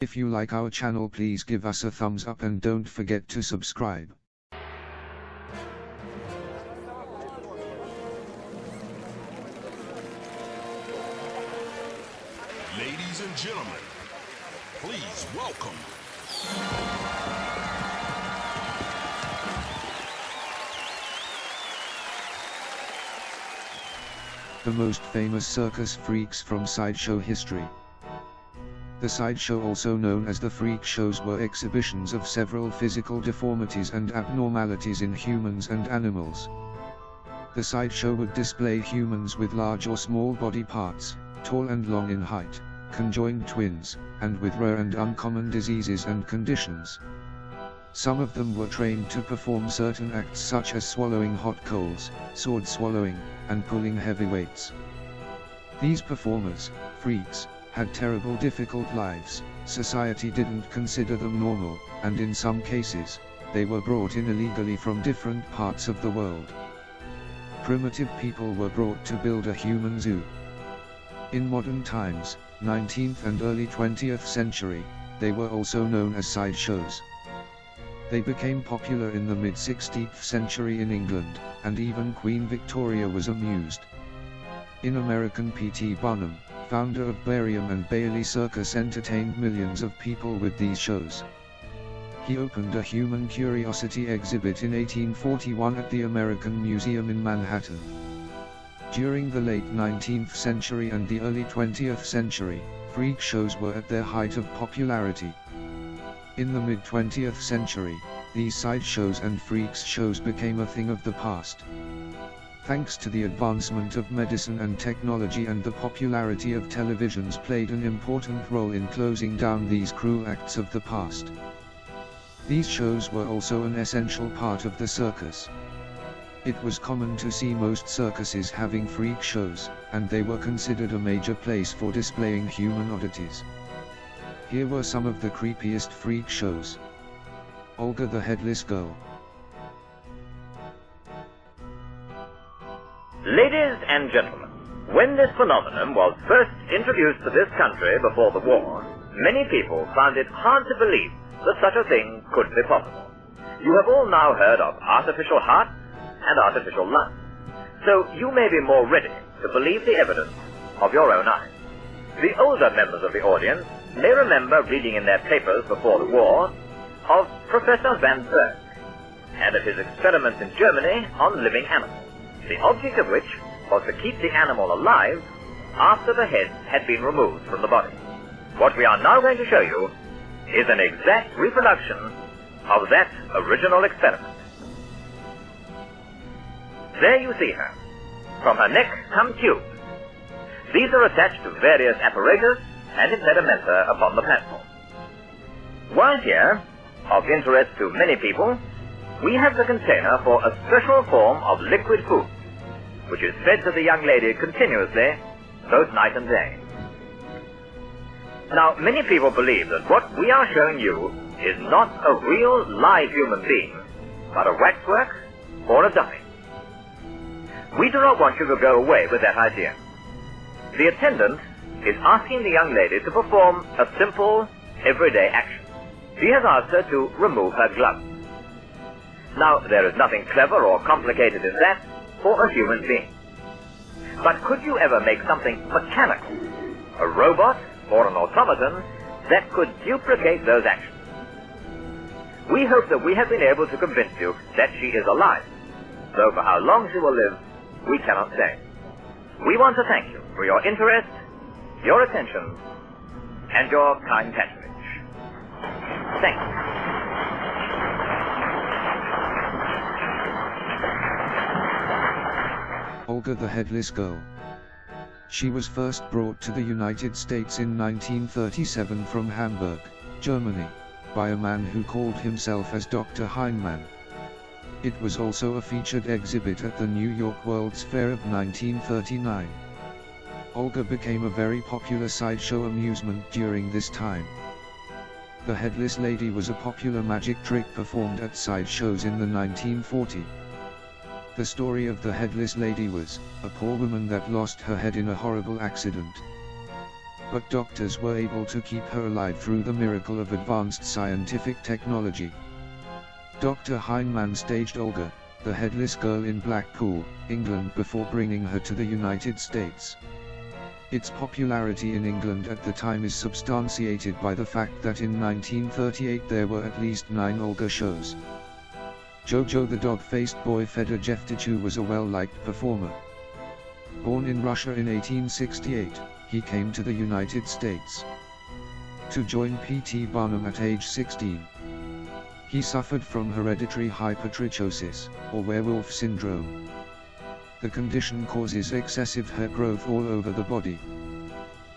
If you like our channel, please give us a thumbs up and don't forget to subscribe. Ladies and gentlemen, please welcome the most famous circus freaks from sideshow history. The sideshow, also known as the freak shows, were exhibitions of several physical deformities and abnormalities in humans and animals. The sideshow would display humans with large or small body parts, tall and long in height, conjoined twins, and with rare and uncommon diseases and conditions. Some of them were trained to perform certain acts such as swallowing hot coals, sword swallowing, and pulling heavy weights. These performers, freaks, had terrible difficult lives. Society didn't consider them normal, and in some cases, they were brought in illegally from different parts of the world. Primitive people were brought to build a human zoo. In modern times, 19th and early 20th century, they were also known as sideshows. They became popular in the mid-16th century in England, and even Queen Victoria was amused. In American P.T. Barnum, founder of Barium and Bailey Circus, entertained millions of people with these shows. He opened a human curiosity exhibit in 1841 at the American Museum in Manhattan. During the late 19th century and the early 20th century, freak shows were at their height of popularity. In the mid-20th century, these sideshows and freaks shows became a thing of the past. Thanks to the advancement of medicine and technology, and the popularity of televisions played an important role in closing down these cruel acts of the past. These shows were also an essential part of the circus. It was common to see most circuses having freak shows, and they were considered a major place for displaying human oddities. Here were some of the creepiest freak shows. Olga the Headless Girl. Ladies and gentlemen, when this phenomenon was first introduced to this country before the war, many people found it hard to believe that such a thing could be possible. You have all now heard of artificial hearts and artificial lungs, so you may be more ready to believe the evidence of your own eyes. The older members of the audience may remember reading in their papers before the war of Professor Van Berg and of his experiments in Germany on living animals, the object of which was to keep the animal alive after the head had been removed from the body. What we are now going to show you is an exact reproduction of that original experiment. There you see her. From her neck come tubes. These are attached to various apparatus and impedimenta upon the platform. While here, of interest to many people, we have the container for a special form of liquid food, which is fed to the young lady continuously, both night and day. Now, many people believe that what we are showing you is not a real live human being, but a waxwork or a dummy. We do not want you to go away with that idea. The attendant is asking the young lady to perform a simple, everyday action. She has asked her to remove her gloves. Now, there is nothing clever or complicated in that for a human being. But could you ever make something mechanical, a robot or an automaton, that could duplicate those actions? We hope that we have been able to convince you that she is alive, though for how long she will live, we cannot say. We want to thank you for your interest, your attention, and your kind patronage. Thank you. Olga the Headless Girl. She was first brought to the United States in 1937 from Hamburg, Germany, by a man who called himself as Dr. Heinemann. It was also a featured exhibit at the New York World's Fair of 1939. Olga became a very popular sideshow amusement during this time. The Headless Lady was a popular magic trick performed at sideshows in the 1940s. The story of the Headless Lady was a poor woman that lost her head in a horrible accident. but doctors were able to keep her alive through the miracle of advanced scientific technology. Dr. Heinemann staged Olga, the headless girl in Blackpool, England before bringing her to the United States. Its popularity in England at the time is substantiated by the fact that in 1938 there were at least 9 Olga shows. Jojo the dog-faced boy Fedor Jeftichu was a well-liked performer. Born in Russia in 1868, he came to the United States to join P.T. Barnum at age 16. He suffered from hereditary hypertrichosis, or werewolf syndrome. The condition causes excessive hair growth all over the body.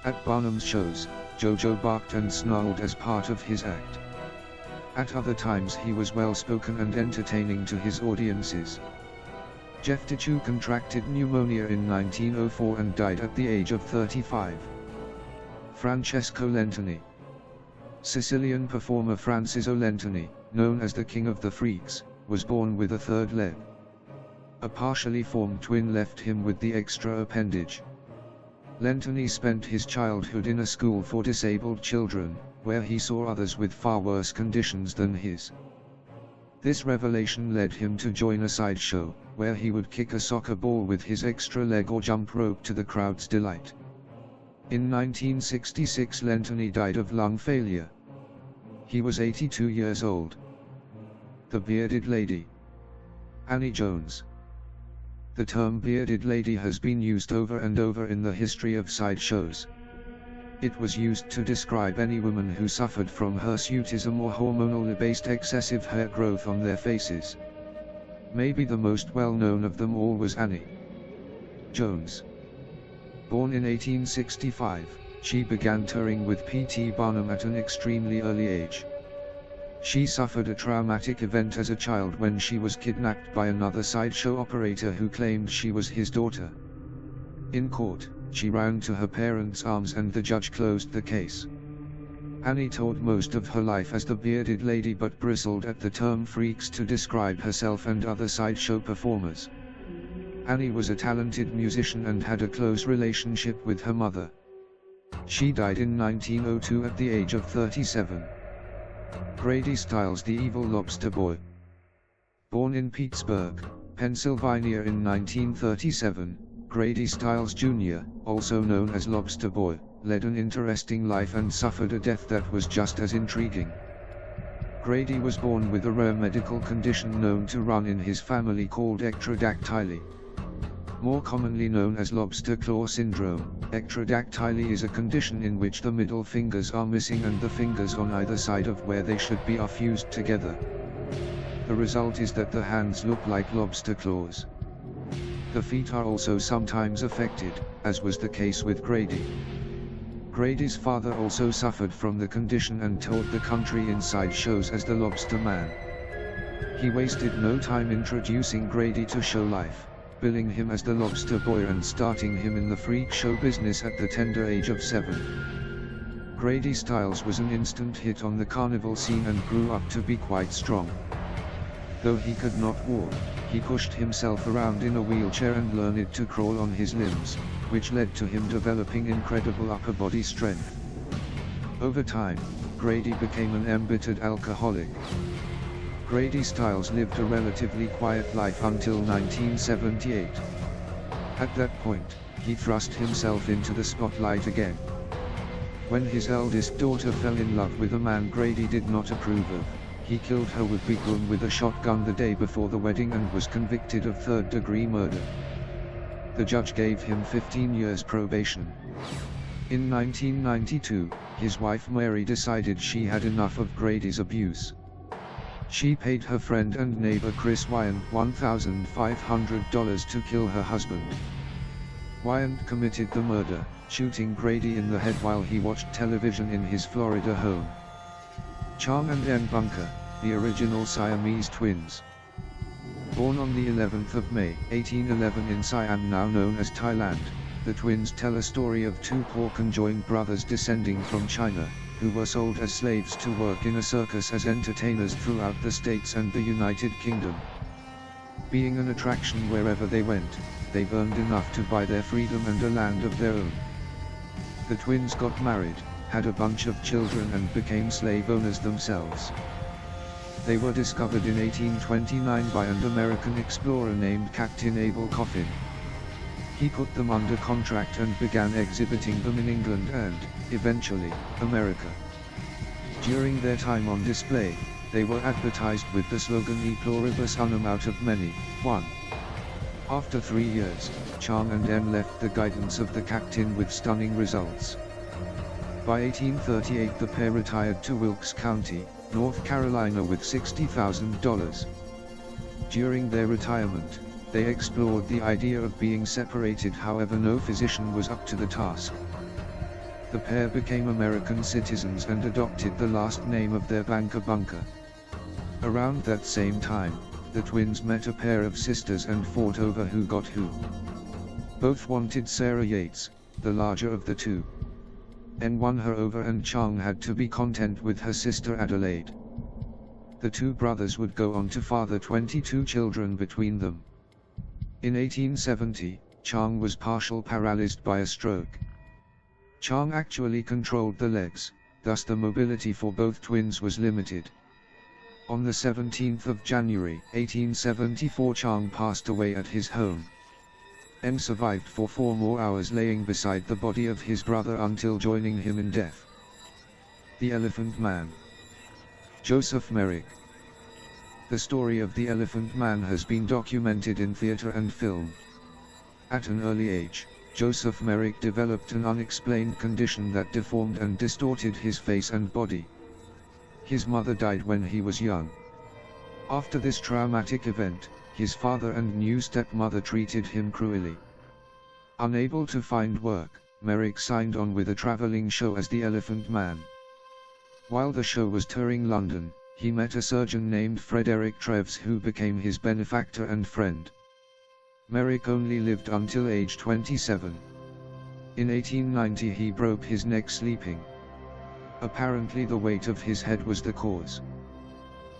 At Barnum's shows, Jojo barked and snarled as part of his act. At other times he was well-spoken and entertaining to his audiences. Jeftichu contracted pneumonia in 1904 and died at the age of 35. Francesco Lentini. Sicilian performer Francesco Lentini, known as the King of the Freaks, was born with a third leg. A partially formed twin left him with the extra appendage. Lentini spent his childhood in a school for disabled children, where he saw others with far worse conditions than his. This revelation led him to join a sideshow, where he would kick a soccer ball with his extra leg or jump rope to the crowd's delight. In 1966 Lentini died of lung failure. He was 82 years old. The Bearded Lady. Annie Jones. The term bearded lady has been used over and over in the history of sideshows. It was used to describe any woman who suffered from hirsutism or hormonally-based excessive hair growth on their faces. Maybe the most well-known of them all was Annie Jones. Born in 1865, she began touring with P.T. Barnum at an extremely early age. She suffered a traumatic event as a child when she was kidnapped by another sideshow operator who claimed she was his daughter. In court, she ran to her parents' arms and the judge closed the case. Annie told most of her life as the Bearded Lady but bristled at the term freaks to describe herself and other sideshow performers. Annie was a talented musician and had a close relationship with her mother. She died in 1902 at the age of 37. Grady Styles, the evil lobster boy. Born in Pittsburgh, Pennsylvania in 1937, Grady Styles Jr., also known as Lobster Boy, led an interesting life and suffered a death that was just as intriguing. Grady was born with a rare medical condition known to run in his family called ectrodactyly. More commonly known as lobster claw syndrome, ectrodactyly is a condition in which the middle fingers are missing and the fingers on either side of where they should be are fused together. The result is that the hands look like lobster claws. The feet are also sometimes affected, as was the case with Grady. Grady's father also suffered from the condition and toured the country in sideshows as the Lobster Man. He wasted no time introducing Grady to show life, billing him as the Lobster Boy and starting him in the freak show business at the tender age of 7. Grady Styles was an instant hit on the carnival scene and grew up to be quite strong. Though he could not walk, he pushed himself around in a wheelchair and learned to crawl on his limbs, which led to him developing incredible upper body strength. Over time, Grady became an embittered alcoholic. Grady Styles lived a relatively quiet life until 1978. At that point, he thrust himself into the spotlight again. When his eldest daughter fell in love with a man Grady did not approve of, he killed her with begun with a shotgun the day before the wedding and was convicted of third-degree murder. The judge gave him 15 years probation. In 1992, his wife Mary decided she had enough of Grady's abuse. She paid her friend and neighbor Chris Wyant $1,500 to kill her husband. Wyant committed the murder, shooting Grady in the head while he watched television in his Florida home. Chang and Eng Bunker, the original Siamese twins. Born on the 11th of May, 1811 in Siam, now known as Thailand, the twins tell a story of two poor conjoined brothers descending from China, who were sold as slaves to work in a circus as entertainers throughout the States and the United Kingdom. Being an attraction wherever they went, they've earned enough to buy their freedom and a land of their own. The twins got married, had a bunch of children and became slave owners themselves. They were discovered in 1829 by an American explorer named Captain Abel Coffin. He put them under contract and began exhibiting them in England and, eventually, America. During their time on display, they were advertised with the slogan E pluribus unum out of many, one. After 3 years, Chang and Eng left the guidance of the captain with stunning results. By 1838 the pair retired to Wilkes County, North Carolina with $60,000. During their retirement, they explored the idea of being separated, however no physician was up to the task. The pair became American citizens and adopted the last name of their banker Bunker. Around that same time, the twins met a pair of sisters and fought over who got who. Both wanted Sarah Yates, the larger of the two. Eng won her over and Chang had to be content with her sister Adelaide. The two brothers would go on to father 22 children between them. In 1870, Chang was partially paralyzed by a stroke. Chang actually controlled the legs, thus the mobility for both twins was limited. On the 17th of January, 1874 Chang passed away at his home. Eng survived for 4 more hours laying beside the body of his brother until joining him in death. The Elephant Man. Joseph Merrick. The story of the Elephant Man has been documented in theater and film. At an early age, Joseph Merrick developed an unexplained condition that deformed and distorted his face and body. His mother died when he was young. After this traumatic event, his father and new stepmother treated him cruelly. Unable to find work, Merrick signed on with a traveling show as the Elephant Man. While the show was touring London, he met a surgeon named Frederick Treves who became his benefactor and friend. Merrick only lived until age 27. In 1890 he broke his neck sleeping. Apparently the weight of his head was the cause.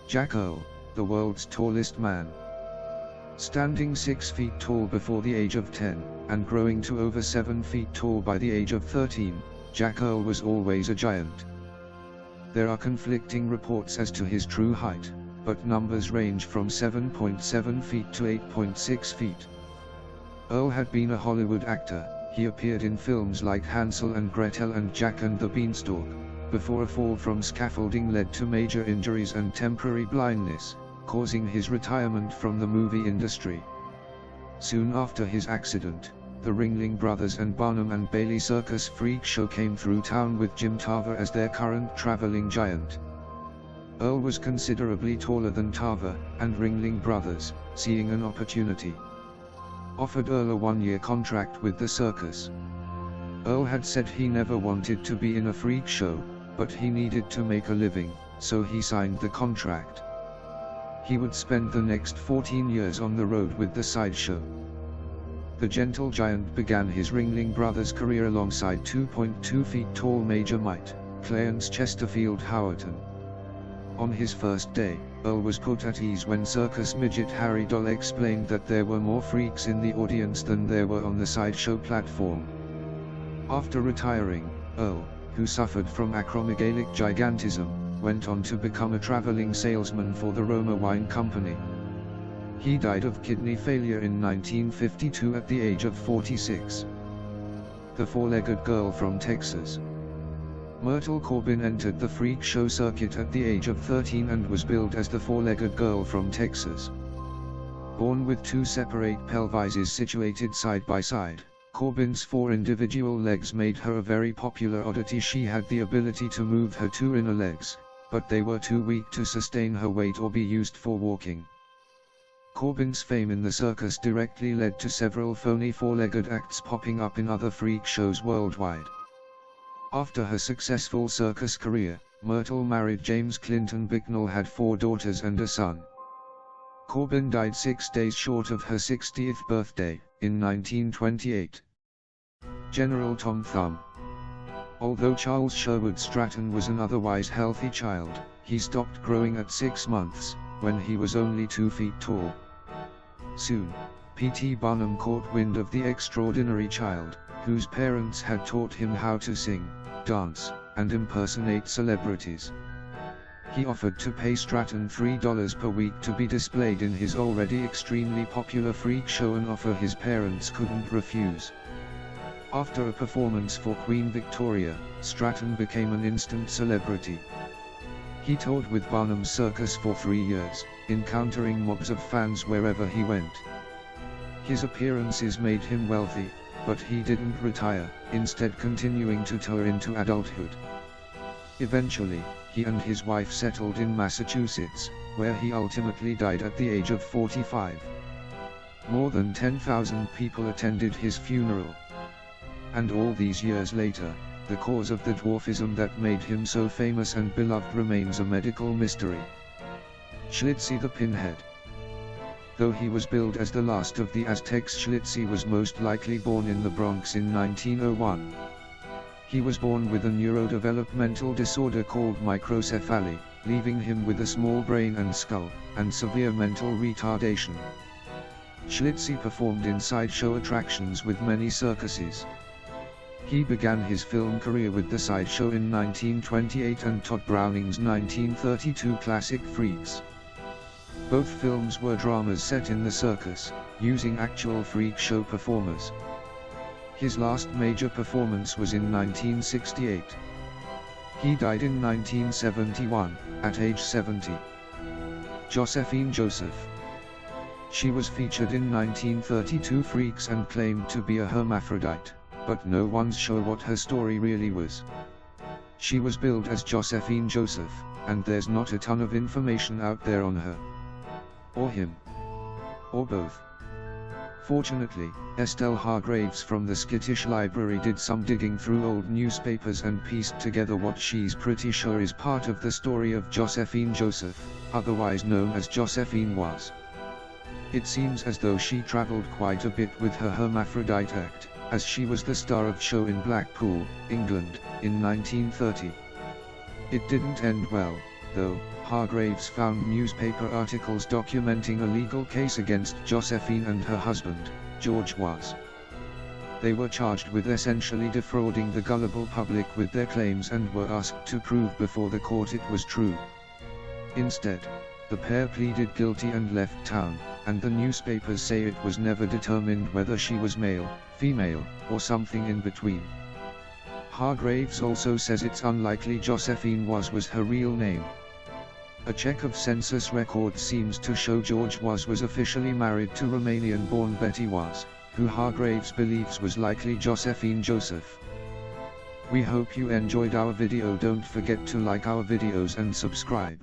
Jack Earle, the world's tallest man. Standing 6 feet tall before the age of 10, and growing to over 7 feet tall by the age of 13, Jack Earle was always a giant. There are conflicting reports as to his true height, but numbers range from 7.7 feet to 8.6 feet. Earle had been a Hollywood actor. He appeared in films like Hansel and Gretel and Jack and the Beanstalk, before a fall from scaffolding led to major injuries and temporary blindness, causing his retirement from the movie industry. Soon after his accident, the Ringling Brothers and Barnum and Bailey Circus Freak Show came through town with Jim Tarver as their current traveling giant. Earle was considerably taller than Tarver, and Ringling Brothers, seeing an opportunity, offered Earle a 1-year contract with the circus. Earle had said he never wanted to be in a freak show, but he needed to make a living, so he signed the contract. He would spend the next 14 years on the road with the sideshow. The gentle giant began his Ringling Brothers career alongside 2.2 feet tall Major Mite, Clarence Chesterfield Howerton. On his first day, Earle was put at ease when circus midget Harry Doll explained that there were more freaks in the audience than there were on the sideshow platform. After retiring, Earle, who suffered from acromegalic gigantism, went on to become a traveling salesman for the Roma Wine Company. He died of kidney failure in 1952 at the age of 46. The Four-Legged Girl from Texas. Myrtle Corbin entered the freak show circuit at the age of 13 and was billed as the Four-Legged Girl from Texas. Born with 2 separate pelvises situated side by side, Corbin's 4 individual legs made her a very popular oddity. She had the ability to move her 2 inner legs, but they were too weak to sustain her weight or be used for walking. Corbin's fame in the circus directly led to several phony four-legged acts popping up in other freak shows worldwide. After her successful circus career, Myrtle married James Clinton Bicknell, had 4 daughters and a son. Corbin died 6 days short of her 60th birthday, in 1928. General Tom Thumb. Although Charles Sherwood Stratton was an otherwise healthy child, he stopped growing at 6 months, when he was only 2 feet tall. Soon, P.T. Barnum caught wind of the extraordinary child, whose parents had taught him how to sing, dance, and impersonate celebrities. He offered to pay Stratton $3 per week to be displayed in his already extremely popular freak show, an offer his parents couldn't refuse. After a performance for Queen Victoria, Stratton became an instant celebrity. He toured with Barnum's circus for 3 years, encountering mobs of fans wherever he went. His appearances made him wealthy, but he didn't retire, instead continuing to tour into adulthood. Eventually, he and his wife settled in Massachusetts, where he ultimately died at the age of 45. More than 10,000 people attended his funeral. And all these years later, the cause of the dwarfism that made him so famous and beloved remains a medical mystery. Schlitzy the Pinhead. Though he was billed as the last of the Aztecs, Schlitzy was most likely born in the Bronx in 1901. He was born with a neurodevelopmental disorder called microcephaly, leaving him with a small brain and skull, and severe mental retardation. Schlitzy performed in sideshow attractions with many circuses. He began his film career with the Sideshow in 1928 and Todd Browning's 1932 classic Freaks. Both films were dramas set in the circus, using actual freak show performers. His last major performance was in 1968. He died in 1971, at age 70. Josephine Joseph. She was featured in 1932 Freaks and claimed to be a hermaphrodite, but no one's sure what her story really was. She was billed as Josephine Joseph, and there's not a ton of information out there on her. Or him. Or both. Fortunately, Estelle Hargraves from the Skittish Library did some digging through old newspapers and pieced together what she's pretty sure is part of the story of Josephine Joseph, otherwise known as Josephine Was. It seems as though she traveled quite a bit with her hermaphrodite act, as she was the star of show in Blackpool, England, in 1930. It didn't end well, though. Hargraves found newspaper articles documenting a legal case against Josephine and her husband, George Was. They were charged with essentially defrauding the gullible public with their claims and were asked to prove before the court it was true. Instead, the pair pleaded guilty and left town, and the newspapers say it was never determined whether she was male, female, or something in between. Hargraves also says it's unlikely Josephine was her real name. A check of census records seems to show George Was officially married to Romanian-born Betty Was, who Hargraves believes was likely Josephine Joseph. We hope you enjoyed our video. Don't forget to like our videos and subscribe.